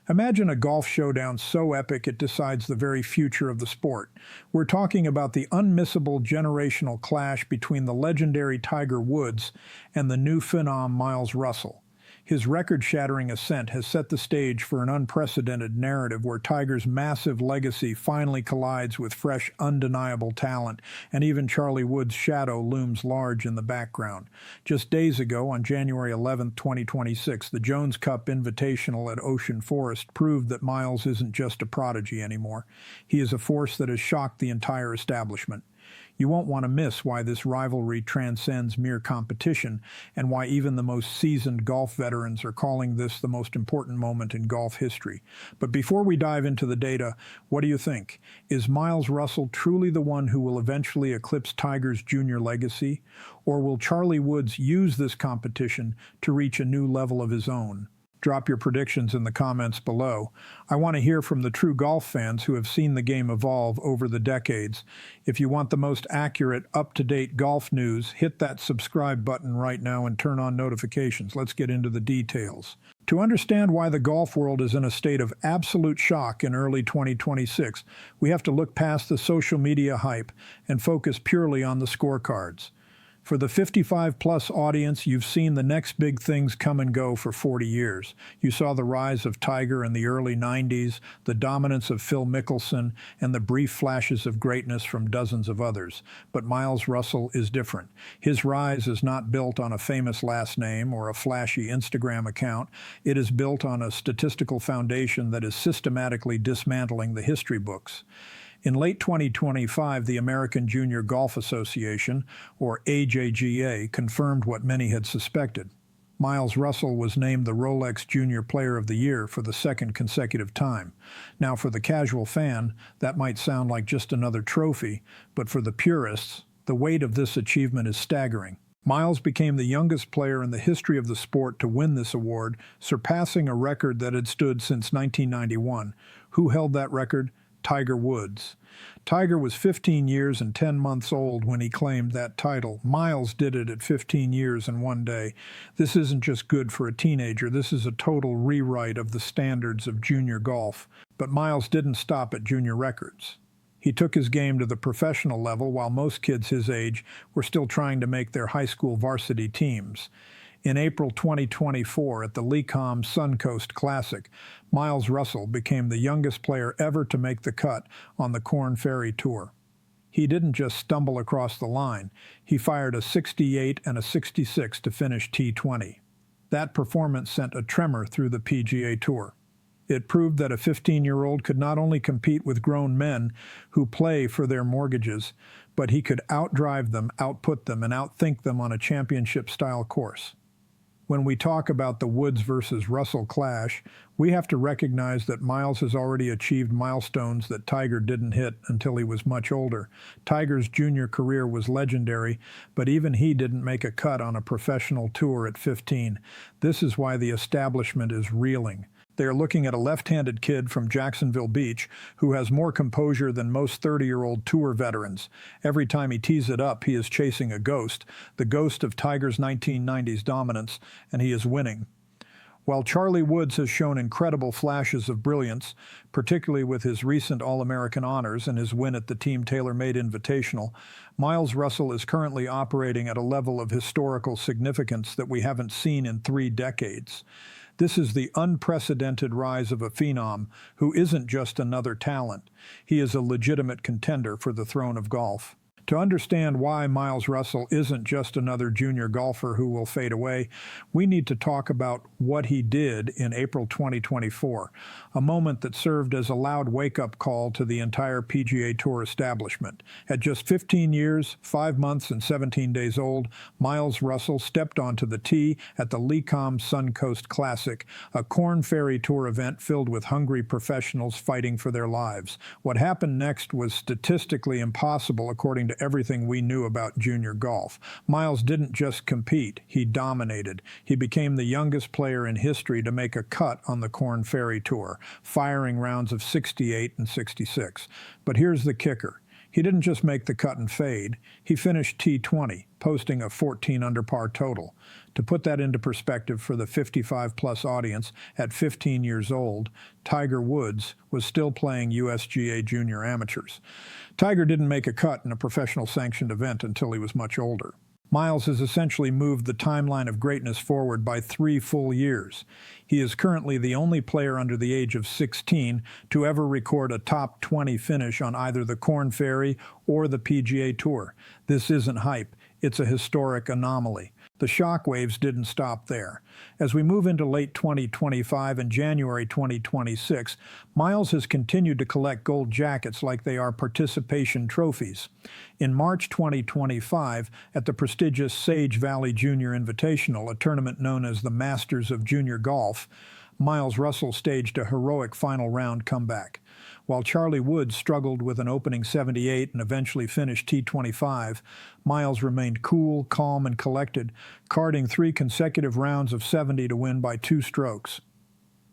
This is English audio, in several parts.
Imagine a golf showdown so epic it decides the very future of the sport. We're talking about the unmissable generational clash between the legendary Tiger Woods and the new phenom Miles Russell. His record-shattering ascent has set the stage for an unprecedented narrative where Tiger's massive legacy finally collides with fresh, undeniable talent, and even Charlie Woods' shadow looms large in the background. Just days ago, on January 11, 2026, the Jones Cup Invitational at Ocean Forest proved that Miles isn't just a prodigy anymore. He is a force that has shocked the entire establishment. You won't want to miss why this rivalry transcends mere competition and why even the most seasoned golf veterans are calling this the most important moment in golf history. But before we dive into the data, what do you think? Is Miles Russell truly the one who will eventually eclipse Tiger's junior legacy? Or will Charlie Woods use this competition to reach a new level of his own? Drop your predictions in the comments below. I want to hear from the true golf fans who have seen the game evolve over the decades. If you want the most accurate, up-to-date golf news, hit that subscribe button right now and turn on notifications. Let's get into the details. To understand why the golf world is in a state of absolute shock in early 2026, we have to look past the social media hype and focus purely on the scorecards. For the 55-plus audience, you've seen the next big things come and go for 40 years. You saw the rise of Tiger in the early 90s, the dominance of Phil Mickelson, and the brief flashes of greatness from dozens of others. But Miles Russell is different. His rise is not built on a famous last name or a flashy Instagram account. It is built on a statistical foundation that is systematically dismantling the history books. In late 2025, the American Junior Golf Association, or AJGA, confirmed what many had suspected. Miles Russell was named the Rolex Junior Player of the Year for the second consecutive time. Now, for the casual fan, that might sound like just another trophy, but for the purists, the weight of this achievement is staggering. Miles became the youngest player in the history of the sport to win this award, surpassing a record that had stood since 1991. Who held that record? Tiger Woods. Tiger was 15 years and 10 months old when he claimed that title. Miles did it at 15 years and 1 day. This isn't just good for a teenager. This is a total rewrite of the standards of junior golf. But Miles didn't stop at junior records. He took his game to the professional level while most kids his age were still trying to make their high school varsity teams. In April 2024, at the Lecom Suncoast Classic, Miles Russell became the youngest player ever to make the cut on the Korn Ferry Tour. He didn't just stumble across the line. He fired a 68 and a 66 to finish T20. That performance sent a tremor through the PGA Tour. It proved that a 15-year-old could not only compete with grown men who play for their mortgages, but he could outdrive them, output them, and outthink them on a championship-style course. When we talk about the Woods versus Russell clash, we have to recognize that Miles has already achieved milestones that Tiger didn't hit until he was much older. Tiger's junior career was legendary, but even he didn't make a cut on a professional tour at 15. This is why the establishment is reeling. They are looking at a left-handed kid from Jacksonville Beach who has more composure than most 30-year-old tour veterans. Every time he tees it up, he is chasing a ghost, the ghost of Tiger's 1990s dominance, and he is winning. While Charlie Woods has shown incredible flashes of brilliance, particularly with his recent All-American honors and his win at the Team TaylorMade Invitational, Miles Russell is currently operating at a level of historical significance that we haven't seen in 3 decades. This is the unprecedented rise of a phenom who isn't just another talent. He is a legitimate contender for the throne of golf. To understand why Miles Russell isn't just another junior golfer who will fade away, we need to talk about what he did in April 2024, a moment that served as a loud wake-up call to the entire PGA Tour establishment. At just 15 years, 5 months, and 17 days old, Miles Russell stepped onto the tee at the Lecom Suncoast Classic, a Korn Ferry Tour event filled with hungry professionals fighting for their lives. What happened next was statistically impossible according to everything we knew about junior golf. Miles didn't just compete, he dominated. He became the youngest player in history to make a cut on the Korn Ferry Tour, firing rounds of 68 and 66. But here's the kicker. He didn't just make the cut and fade, he finished T20, posting a 14 under par total. To put that into perspective for the 55-plus audience, at 15 years old, Tiger Woods was still playing USGA junior amateurs. Tiger didn't make a cut in a professional sanctioned event until he was much older. Miles has essentially moved the timeline of greatness forward by 3 full years. He is currently the only player under the age of 16 to ever record a top 20 finish on either the Korn Ferry or the PGA Tour. This isn't hype, it's a historic anomaly. The shockwaves didn't stop there. As we move into late 2025 and January 2026, Miles has continued to collect gold jackets like they are participation trophies. In March 2025, at the prestigious Sage Valley Junior Invitational, a tournament known as the Masters of Junior Golf, Miles Russell staged a heroic final round comeback. While Charlie Woods struggled with an opening 78 and eventually finished T25, Miles remained cool, calm, and collected, carding 3 consecutive rounds of 70 to win by 2 strokes.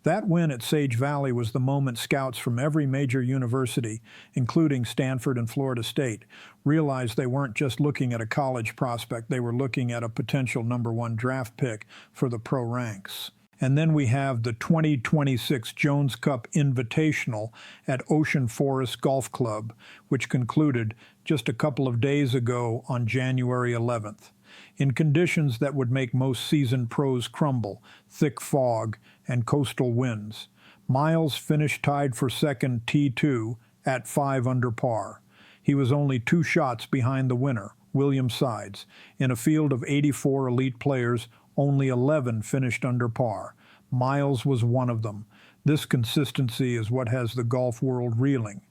That win at Sage Valley was the moment scouts from every major university, including Stanford and Florida State, realized they weren't just looking at a college prospect, they were looking at a potential #1 draft pick for the pro ranks. And then we have the 2026 Jones Cup Invitational at Ocean Forest Golf Club, which concluded just a couple of days ago on January 11th. In conditions that would make most seasoned pros crumble, thick fog and coastal winds, Miles finished tied for second T2 at 5 under par. He was only 2 shots behind the winner, William Sides. In a field of 84 elite players, only 11 finished under par. Miles was one of them. This consistency is what has the golf world reeling.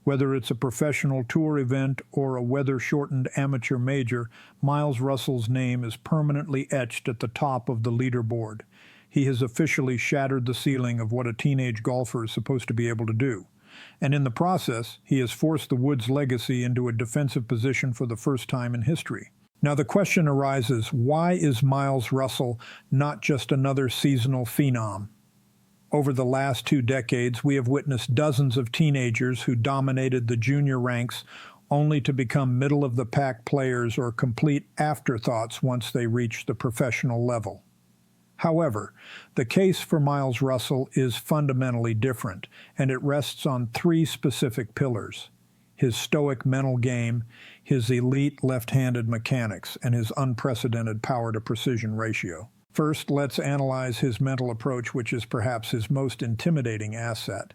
Whether it's a professional tour event or a weather-shortened amateur major, Miles Russell's name is permanently etched at the top of the leaderboard. He has officially shattered the ceiling of what a teenage golfer is supposed to be able to do. And in the process, he has forced the Woods legacy into a defensive position for the first time in history. Now the question arises, why is Miles Russell not just another seasonal phenom? Over the last 2 decades, we have witnessed dozens of teenagers who dominated the junior ranks only to become middle-of-the-pack players or complete afterthoughts once they reach the professional level. However, the case for Miles Russell is fundamentally different, and it rests on 3 specific pillars: his stoic mental game, his elite left-handed mechanics, and his unprecedented power-to-precision ratio. First, let's analyze his mental approach, which is perhaps his most intimidating asset.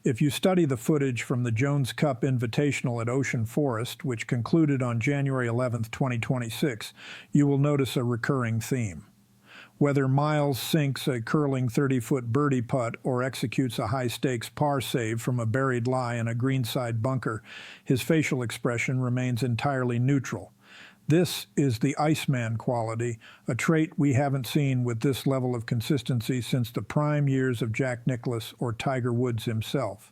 If you study the footage from the Jones Cup Invitational at Ocean Forest, which concluded on January 11, 2026, you will notice a recurring theme. Whether Miles sinks a curling 30-foot birdie putt or executes a high-stakes par save from a buried lie in a greenside bunker, his facial expression remains entirely neutral. This is the Iceman quality, a trait we haven't seen with this level of consistency since the prime years of Jack Nicklaus or Tiger Woods himself.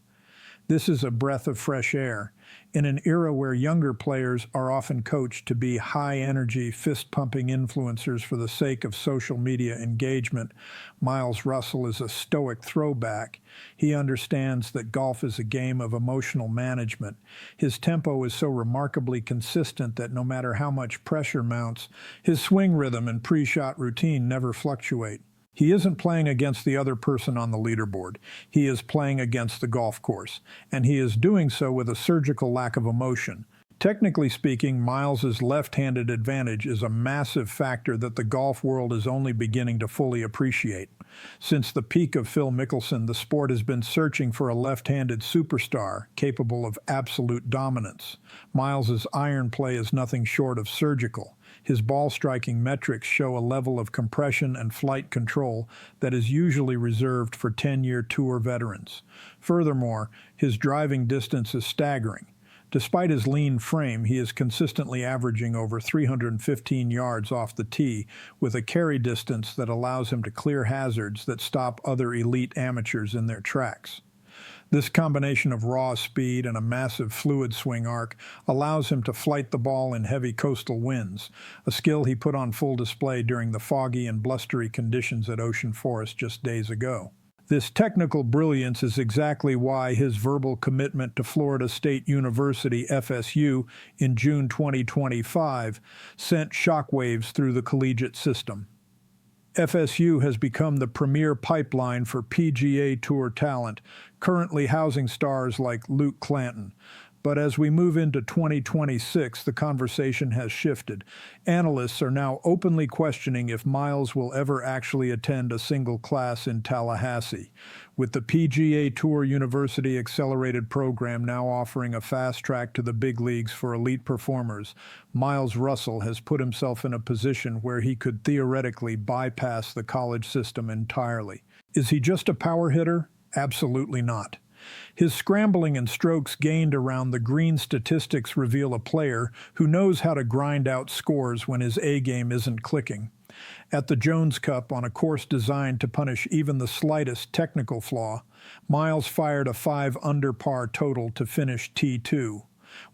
This is a breath of fresh air. In an era where younger players are often coached to be high-energy, fist-pumping influencers for the sake of social media engagement, Miles Russell is a stoic throwback. He understands that golf is a game of emotional management. His tempo is so remarkably consistent that no matter how much pressure mounts, his swing rhythm and pre-shot routine never fluctuate. He isn't playing against the other person on the leaderboard. He is playing against the golf course, and he is doing so with a surgical lack of emotion. Technically speaking, Miles's left-handed advantage is a massive factor that the golf world is only beginning to fully appreciate. Since the peak of Phil Mickelson, the sport has been searching for a left-handed superstar capable of absolute dominance. Miles's iron play is nothing short of surgical. His ball-striking metrics show a level of compression and flight control that is usually reserved for 10-year tour veterans. Furthermore, his driving distance is staggering. Despite his lean frame, he is consistently averaging over 315 yards off the tee, with a carry distance that allows him to clear hazards that stop other elite amateurs in their tracks. This combination of raw speed and a massive fluid swing arc allows him to flight the ball in heavy coastal winds, a skill he put on full display during the foggy and blustery conditions at Ocean Forest just days ago. This technical brilliance is exactly why his verbal commitment to Florida State University, FSU, in June 2025 sent shockwaves through the collegiate system. FSU has become the premier pipeline for PGA Tour talent, currently housing stars like Luke Clanton. But as we move into 2026, the conversation has shifted. Analysts are now openly questioning if Miles will ever actually attend a single class in Tallahassee. With the PGA Tour University Accelerated program now offering a fast track to the big leagues for elite performers, Miles Russell has put himself in a position where he could theoretically bypass the college system entirely. Is he just a power hitter? Absolutely not. His scrambling and strokes gained around the green statistics reveal a player who knows how to grind out scores when his A-game isn't clicking. At the Jones Cup, on a course designed to punish even the slightest technical flaw, Miles fired a 5-under par total to finish T2.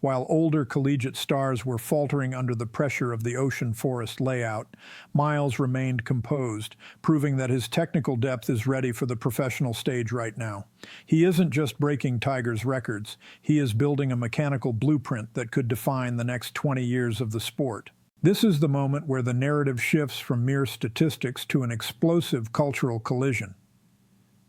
While older collegiate stars were faltering under the pressure of the ocean forest layout, Miles remained composed, proving that his technical depth is ready for the professional stage right now. He isn't just breaking Tiger's records, he is building a mechanical blueprint that could define the next 20 years of the sport. This is the moment where the narrative shifts from mere statistics to an explosive cultural collision.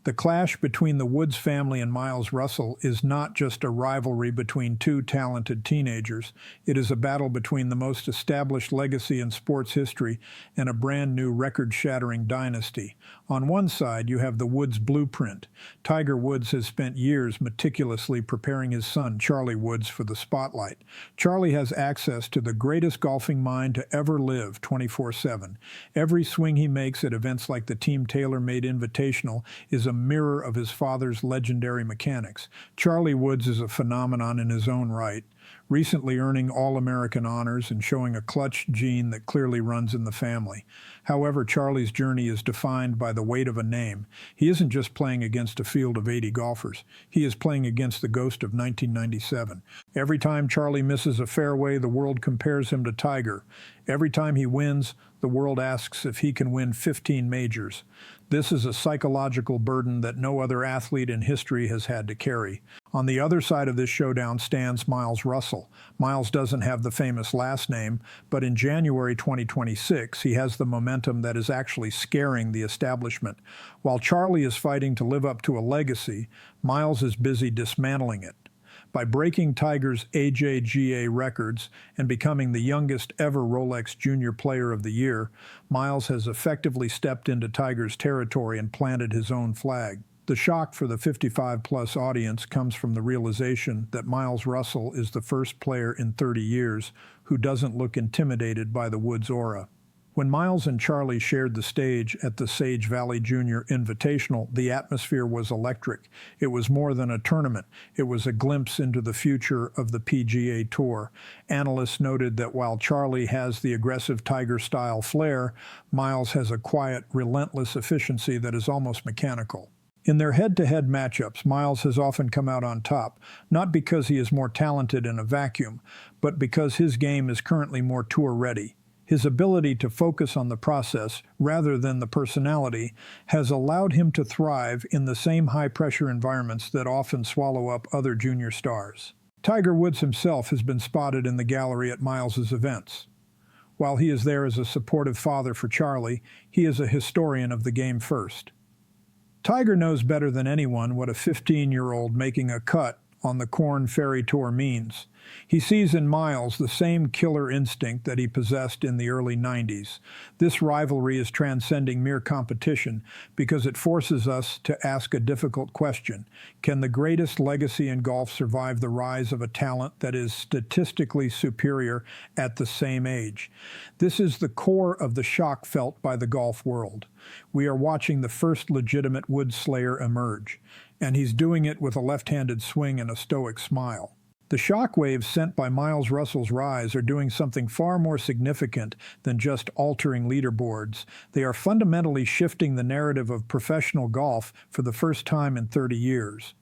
The clash between the Woods family and Miles Russell is not just a rivalry between two talented teenagers. It is a battle between the most established legacy in sports history and a brand new record-shattering dynasty. On one side, you have the Woods blueprint. Tiger Woods has spent years meticulously preparing his son, Charlie Woods, for the spotlight. Charlie has access to the greatest golfing mind to ever live 24/7. Every swing he makes at events like the Team TaylorMade Invitational is a mirror of his father's legendary mechanics. Charlie Woods is a phenomenon in his own right, recently earning All-American honors and showing a clutch gene that clearly runs in the family. However, Charlie's journey is defined by the weight of a name. He isn't just playing against a field of 80 golfers. He is playing against the ghost of 1997. Every time Charlie misses a fairway, the world compares him to Tiger. Every time he wins, the world asks if he can win 15 majors. This is a psychological burden that no other athlete in history has had to carry. On the other side of this showdown stands Miles Russell. Miles doesn't have the famous last name, but in January 2026, he has the momentum that is actually scaring the establishment. While Charlie is fighting to live up to a legacy, Miles is busy dismantling it. By breaking Tiger's AJGA records and becoming the youngest ever Rolex Junior Player of the Year, Miles has effectively stepped into Tiger's territory and planted his own flag. The shock for the 55-plus audience comes from the realization that Miles Russell is the first player in 30 years who doesn't look intimidated by the Woods aura. When Miles and Charlie shared the stage at the Sage Valley Junior Invitational, the atmosphere was electric. It was more than a tournament. It was a glimpse into the future of the PGA Tour. Analysts noted that while Charlie has the aggressive Tiger-style flair, Miles has a quiet, relentless efficiency that is almost mechanical. In their head-to-head matchups, Miles has often come out on top, not because he is more talented in a vacuum, but because his game is currently more tour-ready. His ability to focus on the process rather than the personality has allowed him to thrive in the same high-pressure environments that often swallow up other junior stars. Tiger Woods himself has been spotted in the gallery at Miles's events. While he is there as a supportive father for Charlie, he is a historian of the game first. Tiger knows better than anyone what a 15-year-old making a cut on the Korn Ferry Tour means. He sees in Miles the same killer instinct that he possessed in the early 90s. This rivalry is transcending mere competition because it forces us to ask a difficult question. Can the greatest legacy in golf survive the rise of a talent that is statistically superior at the same age? This is the core of the shock felt by the golf world. We are watching the first legitimate Woods slayer emerge, and he's doing it with a left-handed swing and a stoic smile. The shockwaves sent by Miles Russell's rise are doing something far more significant than just altering leaderboards. They are fundamentally shifting the narrative of professional golf for the first time in 30 years.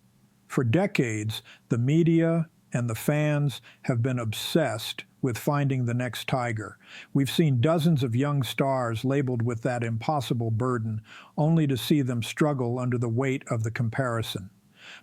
For decades, the media and the fans have been obsessed with finding the next Tiger. We've seen dozens of young stars labeled with that impossible burden, only to see them struggle under the weight of the comparison.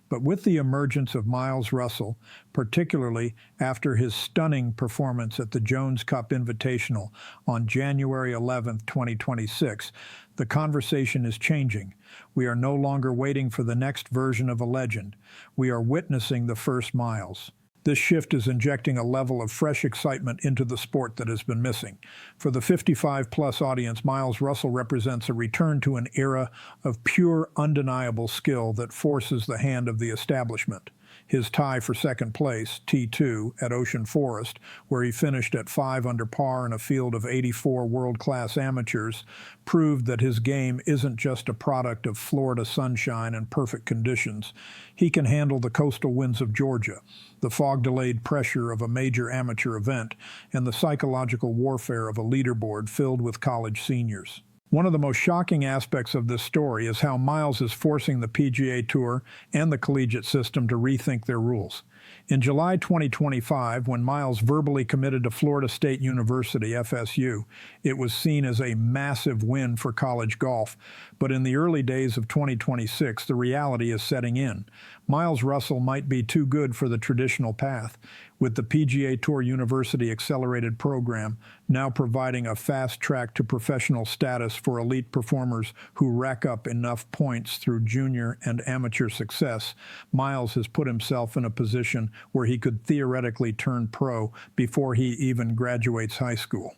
But with the emergence of Miles Russell, particularly after his stunning performance at the Jones Cup Invitational on January 11, 2026, the conversation is changing. We are no longer waiting for the next version of a legend. We are witnessing the first Miles. This shift is injecting a level of fresh excitement into the sport that has been missing. For the 55-plus audience, Miles Russell represents a return to an era of pure, undeniable skill that forces the hand of the establishment. His tie for second place, T2, at Ocean Forest, where he finished at 5 under par in a field of 84 world-class amateurs, proved that his game isn't just a product of Florida sunshine and perfect conditions. He can handle the coastal winds of Georgia, the fog-delayed pressure of a major amateur event, and the psychological warfare of a leaderboard filled with college seniors. One of the most shocking aspects of this story is how Miles is forcing the PGA Tour and the collegiate system to rethink their rules. In July 2025, when Miles verbally committed to Florida State University, FSU, it was seen as a massive win for college golf. But in the early days of 2026, the reality is setting in. Miles Russell might be too good for the traditional path, with the PGA Tour University Accelerated program now providing a fast track to professional status for elite performers who rack up enough points through junior and amateur success. Miles has put himself in a position where he could theoretically turn pro before he even graduates high school.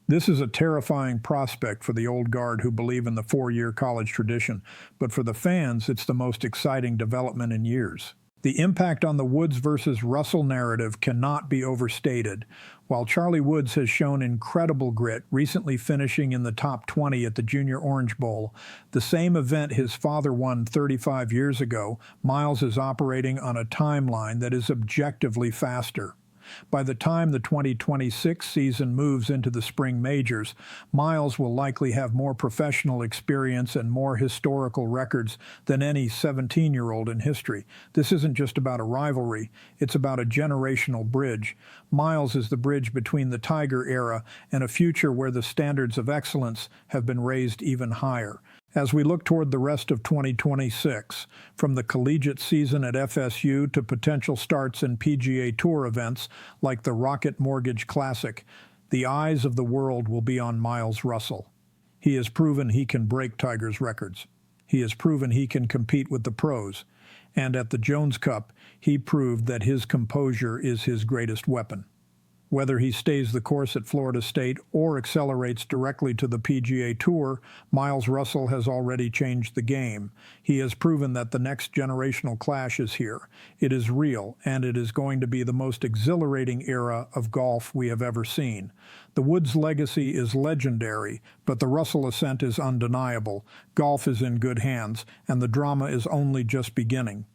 This is a terrifying prospect for the old guard who believe in the 4-year college tradition, but for the fans, it's the most exciting development in years. The impact on the Woods versus Russell narrative cannot be overstated. While Charlie Woods has shown incredible grit, recently finishing in the top 20 at the Junior Orange Bowl, the same event his father won 35 years ago, Miles is operating on a timeline that is objectively faster. By the time the 2026 season moves into the spring majors, Miles will likely have more professional experience and more historical records than any 17-year-old in history. This isn't just about a rivalry, it's about a generational bridge. Miles is the bridge between the Tiger era and a future where the standards of excellence have been raised even higher. As we look toward the rest of 2026, from the collegiate season at FSU to potential starts in PGA Tour events like the Rocket Mortgage Classic, the eyes of the world will be on Miles Russell. He has proven he can break Tiger's records. He has proven he can compete with the pros. And at the Jones Cup, he proved that his composure is his greatest weapon. Whether he stays the course at Florida State or accelerates directly to the PGA Tour, Miles Russell has already changed the game. He has proven that the next generational clash is here. It is real, and it is going to be the most exhilarating era of golf we have ever seen. The Woods legacy is legendary, but the Russell ascent is undeniable. Golf is in good hands, and the drama is only just beginning.